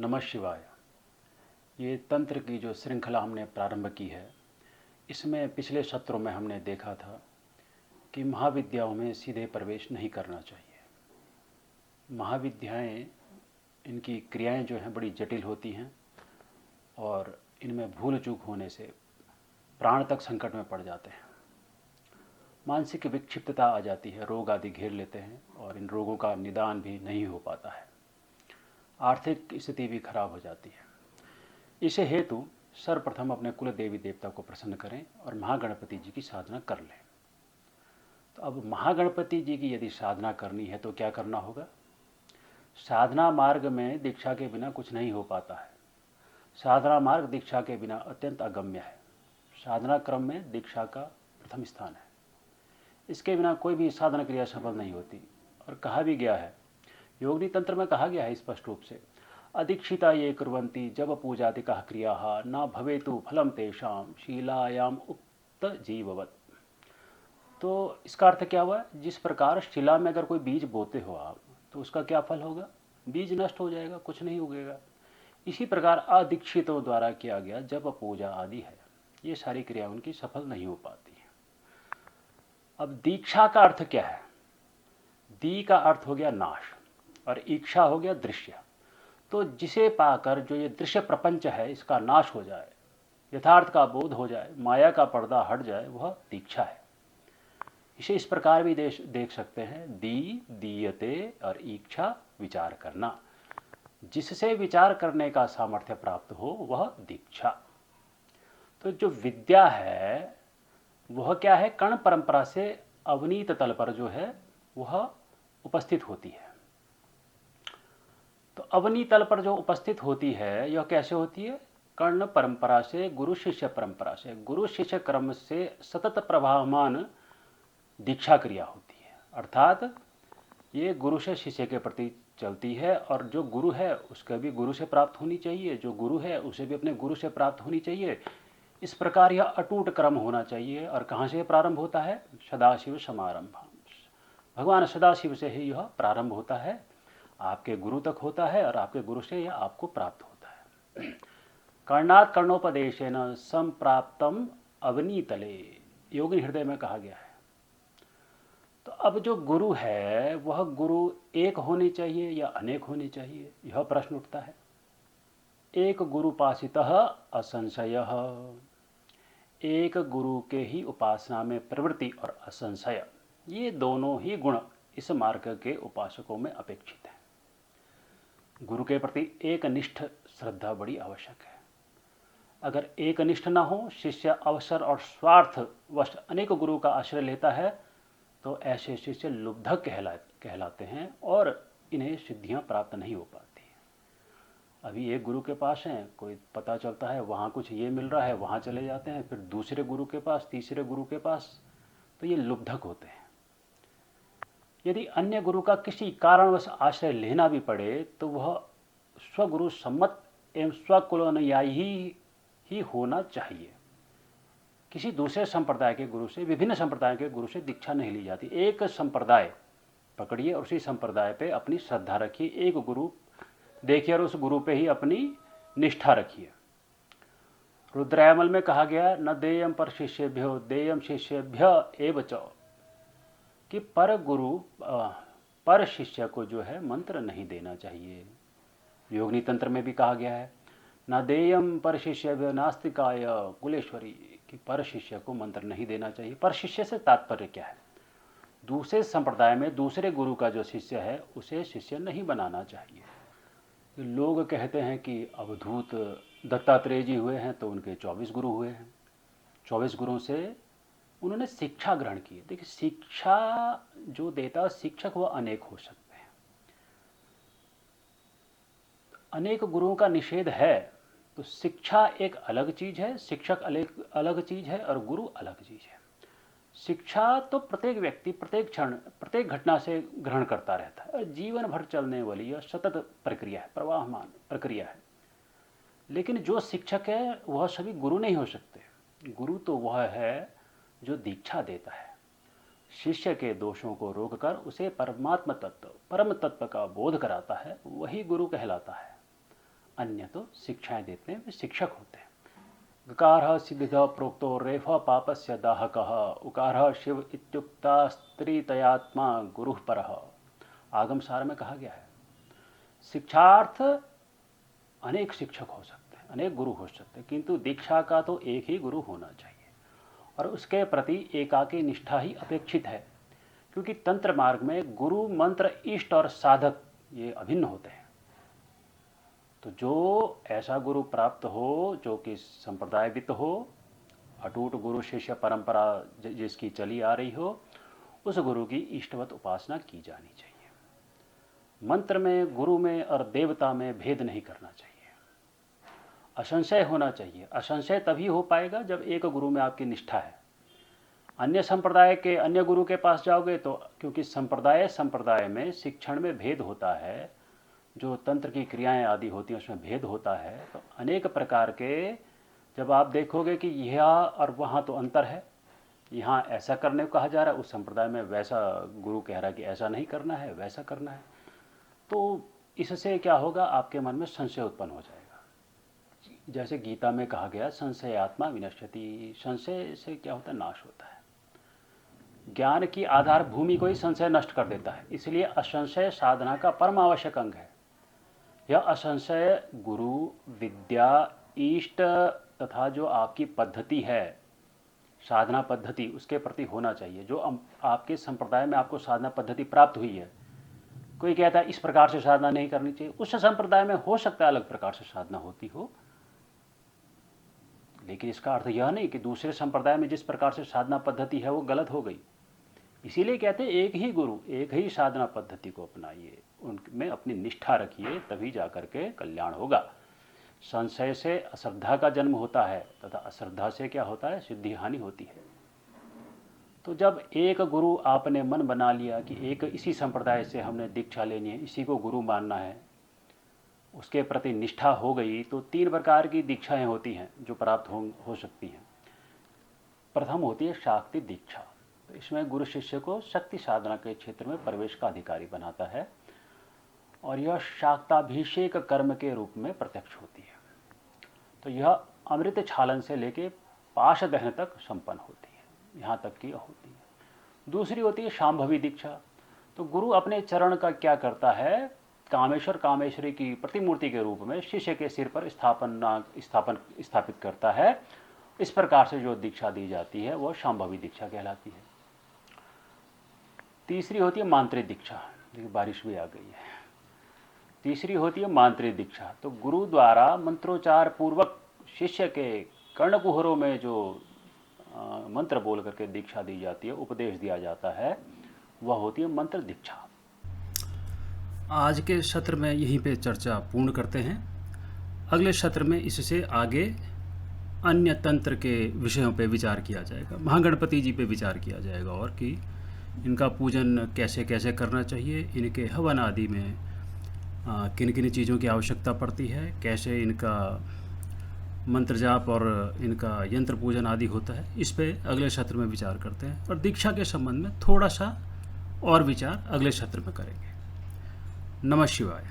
नमः शिवाय। ये तंत्र की जो श्रृंखला हमने प्रारंभ की है, इसमें पिछले सत्रों में हमने देखा था कि महाविद्याओं में सीधे प्रवेश नहीं करना चाहिए। महाविद्याएं, इनकी क्रियाएं जो हैं बड़ी जटिल होती हैं और इनमें भूल चूक होने से प्राण तक संकट में पड़ जाते हैं। मानसिक विक्षिप्तता आ जाती है, रोग आदि घेर लेते हैं और इन रोगों का निदान भी नहीं हो पाता है। आर्थिक स्थिति भी खराब हो जाती है। इसे हेतु सर्वप्रथम अपने कुल देवी देवता को प्रसन्न करें और महागणपति जी की साधना कर लें। तो अब महागणपति जी की यदि साधना करनी है तो क्या करना होगा? साधना मार्ग में दीक्षा के बिना कुछ नहीं हो पाता है। साधना मार्ग दीक्षा के बिना अत्यंत अगम्य है। साधना क्रम में दीक्षा का प्रथम स्थान है। इसके बिना कोई भी साधना क्रिया सफल नहीं होती। और कहा भी गया है, योगिनी तंत्र में कहा गया है स्पष्ट रूप से, अदीक्षिता ये कुर्वन्ति जब पूजादिकाः क्रियाः न भवेतु फलम तेषाम शीलायाम उक्त जीववत्। तो इसका अर्थ क्या हुआ? जिस प्रकार शिला में अगर कोई बीज बोते हो आप, तो उसका क्या फल होगा? बीज नष्ट हो जाएगा, कुछ नहीं उगेगा। इसी प्रकार अदीक्षितों द्वारा किया गया जब पूजा आदि है, ये सारी क्रिया उनकी सफल नहीं हो पाती है। अब दीक्षा का अर्थ क्या है? दी का अर्थ हो गया नाश और ईक्षा हो गया दृश्य। तो जिसे पाकर जो ये दृश्य प्रपंच है इसका नाश हो जाए, यथार्थ का बोध हो जाए, माया का पर्दा हट जाए, वह दीक्षा है। इसे इस प्रकार भी देख सकते हैं, दी, दीयते और इच्छा, विचार करना। जिससे विचार करने का सामर्थ्य प्राप्त हो वह दीक्षा। तो जो विद्या है वह क्या है? कर्ण परंपरा से अवनीत तल पर जो है वह उपस्थित होती है। तो अवनी तल पर जो उपस्थित होती है यह कैसे होती है? कर्ण परंपरा से, गुरु शिष्य परंपरा से, गुरु शिष्य क्रम से सतत प्रवाहमान दीक्षा क्रिया होती है। अर्थात ये गुरु से शिष्य के प्रति चलती है और जो गुरु है उसका भी गुरु से प्राप्त होनी चाहिए, जो गुरु है उसे भी अपने गुरु से प्राप्त होनी चाहिए। इस प्रकार यह अटूट क्रम होना चाहिए। और कहाँ से प्रारंभ होता है? सदाशिव समारंभ। भगवान सदाशिव से ही यह प्रारंभ होता है, आपके गुरु तक होता है और आपके गुरु से यह आपको प्राप्त होता है। कर्णात् कर्णोपदेशेन संप्राप्तम अवनीतले, योगिनी हृदय में कहा गया है। तो अब जो गुरु है वह गुरु एक होने चाहिए या अनेक होने चाहिए, यह प्रश्न उठता है। एक गुरुपासितः असंशयः, एक गुरु के ही उपासना में प्रवृत्ति और असंशय, ये दोनों ही गुण इस मार्ग के उपासकों में अपेक्षित है। गुरु के प्रति एक निष्ठ श्रद्धा बड़ी आवश्यक है। अगर एक निष्ठ न हो, शिष्य अवसर और स्वार्थ वश अनेक गुरु का आश्रय लेता है, तो ऐसे शिष्य लुब्धक कहलाते हैं और इन्हें सिद्धियां प्राप्त नहीं हो पाती। अभी एक गुरु के पास हैं, कोई पता चलता है वहाँ कुछ ये मिल रहा है, वहाँ चले जाते हैं, फिर दूसरे गुरु के पास, तीसरे गुरु के पास, तो ये लुब्धक होते हैं। यदि अन्य गुरु का किसी कारणवश आश्रय लेना भी पड़े तो वह स्वगुरु सम्मत एवं स्वकुलानुयायी ही होना चाहिए। किसी दूसरे संप्रदाय के गुरु से, विभिन्न संप्रदायों के गुरु से दीक्षा नहीं ली जाती। एक संप्रदाय पकड़िए और उसी संप्रदाय पे अपनी श्रद्धा रखिए, एक गुरु देखिए और उस गुरु पे ही अपनी निष्ठा रखिए। रुद्रायमल में कहा गया, न देयम पर शिष्येभ्यो देयम शिष्येभ्य एव च, कि पर शिष्य को जो है मंत्र नहीं देना चाहिए। योगिनी तंत्र में भी कहा गया है, न देयम पर शिष्येभ्यो नास्तिकाय कुलेश्वरी, कि पर शिष्य को मंत्र नहीं देना चाहिए। पर शिष्य से तात्पर्य क्या है? दूसरे संप्रदाय में दूसरे गुरु का जो शिष्य है उसे शिष्य नहीं बनाना चाहिए। लोग कहते हैं कि अवधूत दत्तात्रेय जी हुए हैं तो उनके 24 गुरु हुए हैं, 24 गुरुओं से उन्होंने शिक्षा ग्रहण की। देखिए, शिक्षा जो देता शिक्षक वह अनेक हो सकते हैं। अनेक गुरुओं का निषेध है, तो शिक्षा एक अलग चीज है, शिक्षक अलग चीज है और गुरु अलग चीज है। शिक्षा तो प्रत्येक व्यक्ति प्रत्येक क्षण प्रत्येक घटना से ग्रहण करता रहता है और जीवन भर चलने वाली यह सतत प्रक्रिया है, प्रवाहमान प्रक्रिया है। लेकिन जो शिक्षक है वह सभी गुरु नहीं हो सकते। गुरु तो वह है जो दीक्षा देता है, शिष्य के दोषों को रोककर उसे परमात्म तत्व, परम तत्व का बोध कराता है, वही गुरु कहलाता है। अन्य तो शिक्षाएं देते हैं, वे शिक्षक होते हैं। गकारः सिद्धितः प्रोक्तो रेफः पापस्य दाहकः, उकारः शिव इत्युक्ता स्त्रीतयात्मा गुरुः परः। आगम सार में कहा गया है, शिक्षार्थ अनेक शिक्षक हो सकते हैं, अनेक गुरु हो सकते हैं, किंतु दीक्षा का तो एक ही गुरु होना चाहिए और उसके प्रति एकाकी निष्ठा ही अपेक्षित है, क्योंकि तंत्र मार्ग में गुरु, मंत्र, इष्ट और साधक ये अभिन्न होते हैं। तो जो ऐसा गुरु प्राप्त हो जो कि संप्रदायवित हो, अटूट गुरु शिष्य परंपरा जिसकी चली आ रही हो, उस गुरु की इष्टवत उपासना की जानी चाहिए। मंत्र में, गुरु में और देवता में भेद नहीं करना चाहिए। असंशय होना चाहिए। असंशय तभी हो पाएगा जब एक गुरु में आपकी निष्ठा है। अन्य संप्रदाय के अन्य गुरु के पास जाओगे तो, क्योंकि संप्रदाय में शिक्षण में भेद होता है, जो तंत्र की क्रियाएं आदि होती हैं उसमें भेद होता है, तो अनेक प्रकार के जब आप देखोगे कि यह और वहाँ तो अंतर है, यहाँ ऐसा करने को कहा जा रहा है, उस संप्रदाय में वैसा गुरु कह रहा है कि ऐसा नहीं करना है, वैसा करना है, तो इससे क्या होगा, आपके मन में संशय उत्पन्न हो जाएगा। जैसे गीता में कहा गया, संशय आत्मा विनश्यति, संशय से क्या होता है, नाश होता है। ज्ञान की आधार भूमि को ही संशय नष्ट कर देता है, इसलिए असंशय साधना का परम आवश्यक अंग है। यह असंशय गुरु, विद्या, इष्ट तथा जो आपकी पद्धति है, साधना पद्धति, उसके प्रति होना चाहिए। जो आपके संप्रदाय में आपको साधना पद्धति प्राप्त हुई है, कोई कहता है इस प्रकार से साधना नहीं करनी चाहिए, उस संप्रदाय में हो सकता है अलग प्रकार से साधना होती हो, लेकिन इसका अर्थ यह नहीं कि दूसरे संप्रदाय में जिस प्रकार से साधना पद्धति है वो गलत हो गई। इसीलिए कहते हैं एक ही गुरु, एक ही साधना पद्धति को अपनाइए, उनमें अपनी निष्ठा रखिए, तभी जाकर के कल्याण होगा। संशय से अश्रद्धा का जन्म होता है तथा अश्रद्धा से क्या होता है, सिद्धि हानि होती है। तो जब एक गुरु आपने मन बना लिया कि एक इसी संप्रदाय से हमने दीक्षा लेनी है, इसी को गुरु मानना है, उसके प्रति निष्ठा हो गई, तो 3 प्रकार की दीक्षाएं होती हैं जो प्राप्त हो सकती हैं। प्रथम होती है शाक्ति दीक्षा। तो इसमें गुरु शिष्य को शक्ति साधना के क्षेत्र में प्रवेश का अधिकारी बनाता है और यह शाक्ताभिषेक कर्म के रूप में प्रत्यक्ष होती है। तो यह अमृत छालन से लेके पाश दहन तक संपन्न होती है, यहाँ तक की होती है। दूसरी होती है शांभवी दीक्षा। तो गुरु अपने चरण का क्या करता है, कामेश्वर कामेश्वरी की प्रतिमूर्ति के रूप में शिष्य के सिर पर स्थापित करता है। इस प्रकार से जो दीक्षा दी जाती है वह शांभवी दीक्षा कहलाती है। तीसरी होती है मांत्रिक दीक्षा। देखिए बारिश भी आ गई है। तीसरी होती है मांत्रिक दीक्षा। तो गुरु द्वारा मंत्रोच्चार पूर्वक शिष्य के कर्णकुहरों में जो मंत्र बोल करके दीक्षा दी जाती है, उपदेश दिया जाता है, वह होती है मंत्र दीक्षा। आज के सत्र में यहीं पे चर्चा पूर्ण करते हैं। अगले सत्र में इससे आगे अन्य तंत्र के विषयों पे विचार किया जाएगा। महागणपति जी पे विचार किया जाएगा और कि इनका पूजन कैसे कैसे करना चाहिए, इनके हवन आदि में किन किन चीज़ों की आवश्यकता पड़ती है, कैसे इनका मंत्र जाप और इनका यंत्र पूजन आदि होता है, इस पे अगले सत्र में विचार करते हैं। और दीक्षा के संबंध में थोड़ा सा और विचार अगले सत्र में करेंगे। नमः शिवाय।